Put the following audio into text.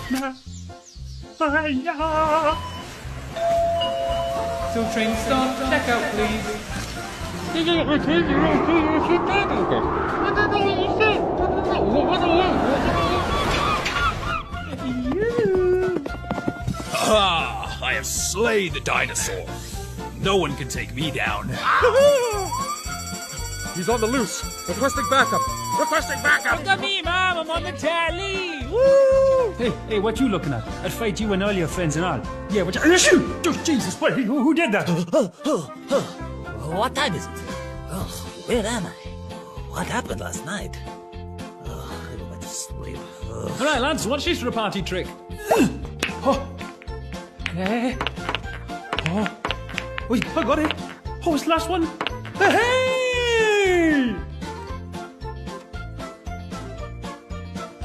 So train stop, check out please. Ah, I have slayed the dinosaur. No one can take me down. He's on the loose. Requesting backup. Requesting backup. Look at me, Mom. I'm on the tally. Woo! Hey, what you looking at? I'd fight you and all your friends and all. Yeah, what you... Shoot! Oh, Jesus, who did that? What time is it? Oh, where am I? What happened last night? Oh, I went to sleep. All right, lads, watch this for a party trick. Wait, I got it. Oh, it's the last one. Hey!